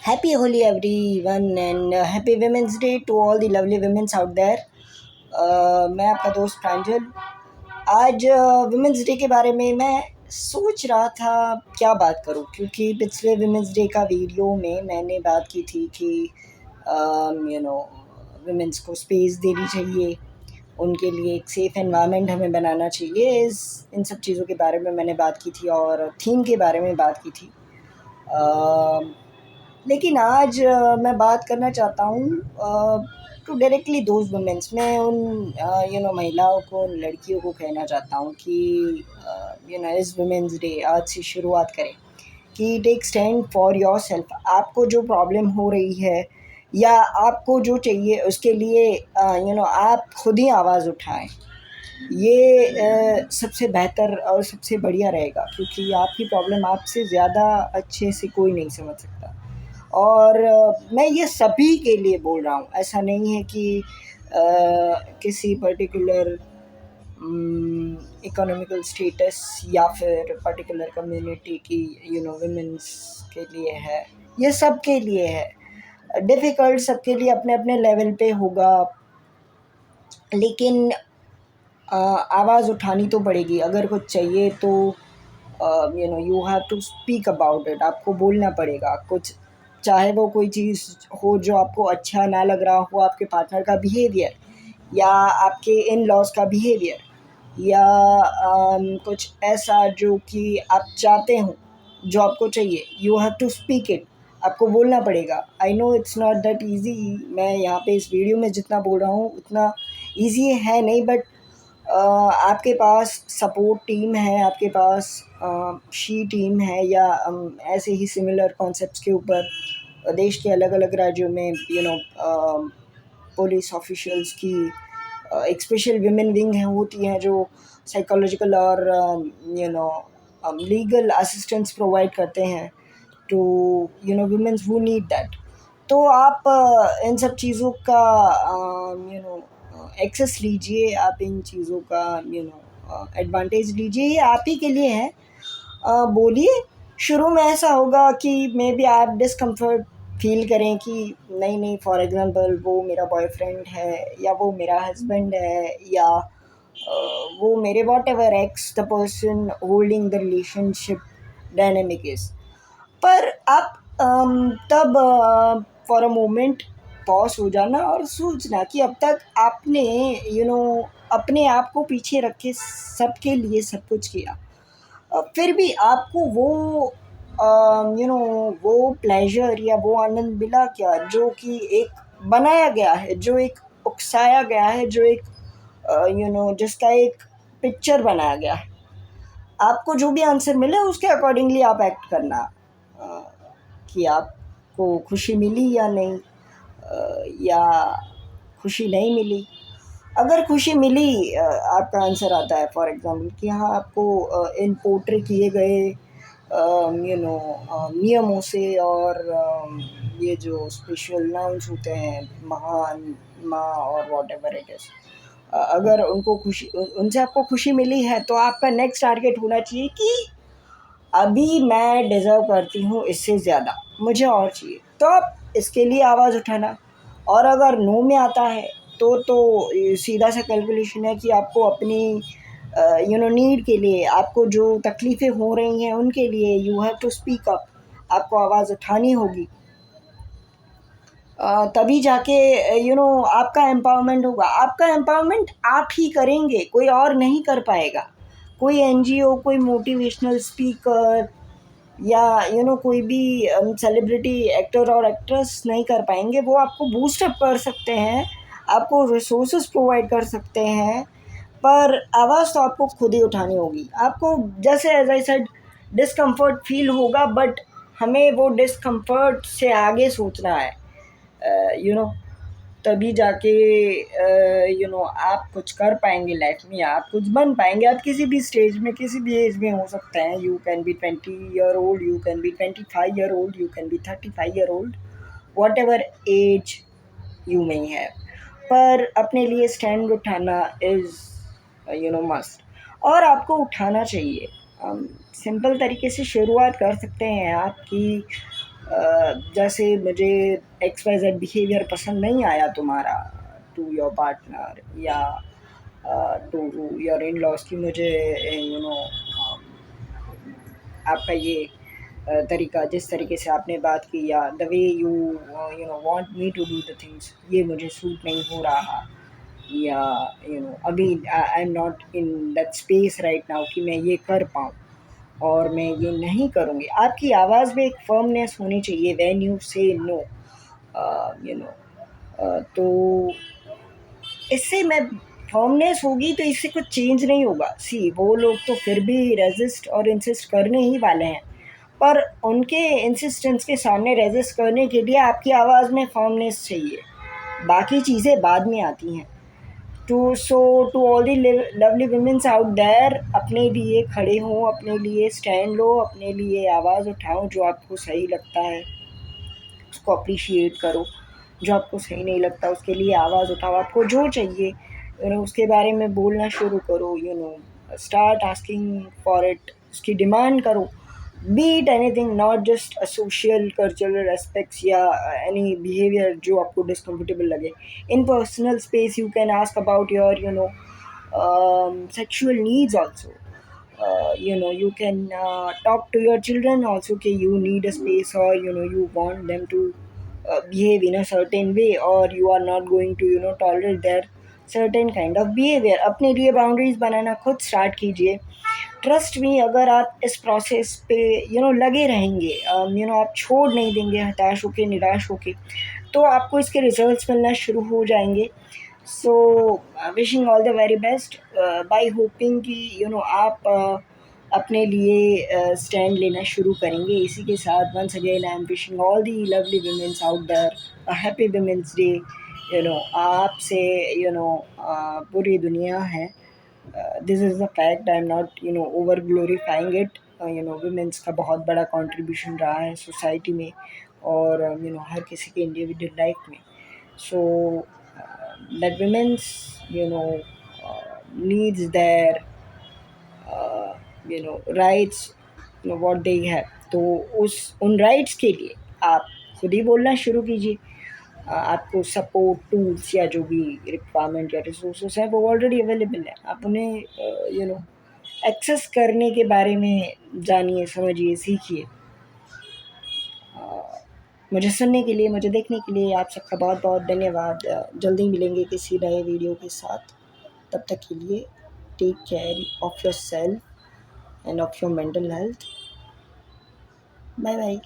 Happy Holi everyone and happy Women's Day to all the lovely women out there. मैं आपका दोस्त प्रांजल। आज women's day के बारे में मैं सोच रहा था क्या बात करूं, क्योंकि पिछले वुमेंस डे का वीडियो में मैंने बात की थी कि यू नो वुमेंस को स्पेस देनी चाहिए, उनके लिए एक सेफ़ एनवायरनमेंट हमें बनाना चाहिए। इन सब चीज़ों के बारे में मैंने बात की थी और थीम के बारे में बात की थी। लेकिन आज मैं बात करना चाहता हूँ टू डायरेक्टली दोज वुमेन्स। मैं उन महिलाओं को, उन लड़कियों को कहना चाहता हूँ कि इस वुमेन्स डे आज से शुरुआत करें कि take stand for yourself. आपको जो प्रॉब्लम हो रही है या आपको जो चाहिए उसके लिए आप खुद ही आवाज़ उठाएं। ये सबसे बेहतर और सबसे बढ़िया रहेगा, क्योंकि आपकी प्रॉब्लम आपसे ज़्यादा अच्छे से कोई नहीं समझ सकता। और मैं ये सभी के लिए बोल रहा हूँ, ऐसा नहीं है कि किसी पर्टिकुलर इकोनॉमिकल स्टेटस या फिर पर्टिकुलर कम्युनिटी की वुमेन्स के लिए है। ये सब के लिए है। डिफ़िकल्ट सबके लिए अपने अपने लेवल पे होगा, लेकिन आवाज़ उठानी तो पड़ेगी। अगर कुछ चाहिए तो you have to speak about it. आपको बोलना पड़ेगा कुछ, चाहे वो कोई चीज़ हो जो आपको अच्छा ना लग रहा हो, आपके पार्टनर का बिहेवियर या आपके इन लॉज का बिहेवियर या कुछ ऐसा जो कि आप चाहते हो, जो आपको चाहिए। You have to speak it. आपको बोलना पड़ेगा। I know it's not that easy. मैं यहाँ पे इस वीडियो में जितना बोल रहा हूँ उतना ईज़ी है नहीं, बट आपके पास सपोर्ट टीम है, आपके पास शी टीम है या ऐसे ही सिमिलर कॉन्सेप्ट्स के ऊपर देश के अलग अलग राज्यों में पुलिस ऑफिशियल्स की एक स्पेशल विमेन विंग है, होती हैं जो साइकोलॉजिकल और लीगल असिस्टेंस प्रोवाइड करते हैं to womens who need that. तो आप इन सब चीज़ों का एक्सेस लीजिए, आप इन चीज़ों का एडवांटेज लीजिए। ये आप ही के लिए है। बोलिए। शुरू में ऐसा होगा कि मे बी आप डिस्कम्फर्ट फील करें कि नहीं नहीं, फॉर एग्ज़ाम्पल वो मेरा बॉयफ्रेंड है या वो मेरा हस्बैंड है या वो मेरे whatever x the person holding the relationship dynamic is. पर आप तब फॉर अ मोमेंट पॉज हो जाना और सोचना कि अब तक आपने अपने आप को पीछे रख के सबके लिए सब कुछ किया, फिर भी आपको वो वो प्लेजर या वो आनंद मिला क्या, जो कि एक बनाया गया है, जो एक उकसाया गया है, जो एक जिसका एक पिक्चर बनाया गया है। आपको जो भी आंसर मिले उसके अकॉर्डिंगली आप एक्ट करना, कि आपको खुशी मिली या नहीं, या खुशी नहीं मिली। अगर खुशी मिली, आपका आंसर आता है फॉर एग्ज़ाम्पल कि हाँ, आपको इन पोर्ट्रे किए गए नियमों से और ये जो स्पेशल नाउन्स होते हैं, महान, माँ और व्हाटएवर इट इज़, अगर उनसे आपको खुशी मिली है, तो आपका नेक्स्ट टारगेट होना चाहिए कि अभी मैं डिज़र्व करती हूँ इससे ज़्यादा, मुझे और चाहिए। तो आप इसके लिए आवाज़ उठाना। और अगर नो में आता है तो सीधा सा कैलकुलेशन है कि आपको अपनी नीड के लिए, आपको जो तकलीफ़ें हो रही हैं उनके लिए you have to speak up. आपको आवाज़ उठानी होगी। तभी जाके आपका एम्पावरमेंट होगा। आपका एम्पावरमेंट आप ही करेंगे, कोई और नहीं कर पाएगा। कोई एनजीओ, कोई मोटिवेशनल स्पीकर या कोई भी सेलिब्रिटी एक्टर और एक्ट्रेस नहीं कर पाएंगे। वो आपको बूस्टअप कर सकते हैं, आपको रिसोर्सेज प्रोवाइड कर सकते हैं, पर आवाज़ तो आपको खुद ही उठानी होगी। आपको जैसे as I said discomfort feel होगा, बट हमें वो डिस्कम्फर्ट से आगे सोचना है। तभी जाके आप कुछ कर पाएंगे लाइफ में, आप कुछ बन पाएंगे। आप किसी भी स्टेज में, किसी भी एज में हो सकते हैं। You can be 20 year old, you can be 25 year old, you can be 35 year old, whatever age you may have. पर अपने लिए स्टैंड उठाना इज़ मस्ट, और आपको उठाना चाहिए। सिंपल तरीके से शुरुआत कर सकते हैं आप कि जैसे मुझे XYZ बिहेवियर पसंद नहीं आया तुम्हारा टू योर पार्टनर या टू योर इन लॉज की, मुझे आपका ये तरीका, जिस तरीके से आपने बात की, या the way you want me to do the things, ये मुझे सूट नहीं हो रहा, या अभी I am not in that space right now कि मैं ये कर पाऊँ, और मैं ये नहीं करूँगी। आपकी आवाज़ में एक फर्मनेस होनी चाहिए व्हेन यू से नो, यू नो तो इससे मैं फर्मनेस होगी तो इससे कुछ चेंज नहीं होगा। सी वो लोग तो फिर भी रेजिस्ट और इंसिस्ट करने ही वाले हैं, पर उनके इंसिस्टेंस के सामने रेजिस्ट करने के लिए आपकी आवाज़ में फर्मनेस चाहिए, बाकी चीज़ें बाद में आती हैं। To all the lovely womens out there, अपने लिए खड़े हों, अपने लिए स्टैंड लो, अपने लिए आवाज़ उठाओ, जो आपको सही लगता है उसको अप्रिशिएट करो, जो आपको सही नहीं लगता उसके लिए आवाज़ उठाओ, आपको जो चाहिए उसके बारे में बोलना शुरू करो, स्टार्ट आस्किंग फॉर इट, उसकी डिमांड करो, be it anything, not just a social cultural aspects या एनी बिहेवियर जो आपको डिसकम्फर्टेबल लगे। In personal space you can ask about your sexual needs also. You can talk to your children also कि you need a space, or you want them to behave in a certain way, or you are not going to tolerate their certain kind of behavior। अपने लिए boundaries बनाना खुद start कीजिए। Trust me, अगर आप इस process पे लगे रहेंगे, आप छोड़ नहीं देंगे हताश होके, निराश होके, तो आपको इसके रिजल्ट्स मिलना शुरू हो जाएंगे। So wishing all the very best, by hoping कि आप अपने लिए स्टैंड लेना शुरू करेंगे। इसी के साथ once again I am wishing all the lovely womens out there a happy women's day. आपसे पूरी दुनिया है, this is a fact, I am not over glorifying it. Womens का बहुत बड़ा कंट्रीब्यूशन रहा है सोसाइटी में, और हर किसी के इंडिविजुअल लाइफ में। सो that women's needs their rights, what they have, तो उन राइट्स के लिए आप खुद ही बोलना शुरू कीजिए। आपको सपोर्ट टूल्स या जो भी रिक्वायरमेंट या रिसोर्सेस हैं वो ऑलरेडी अवेलेबल है, आप उन्हें एक्सेस करने के बारे में जानिए, समझिए, सीखिए। मुझे सुनने के लिए, मुझे देखने के लिए आप सबका बहुत बहुत धन्यवाद। जल्दी मिलेंगे किसी नए वीडियो के साथ, तब तक के लिए take care of yourself and of your mental health. Bye bye.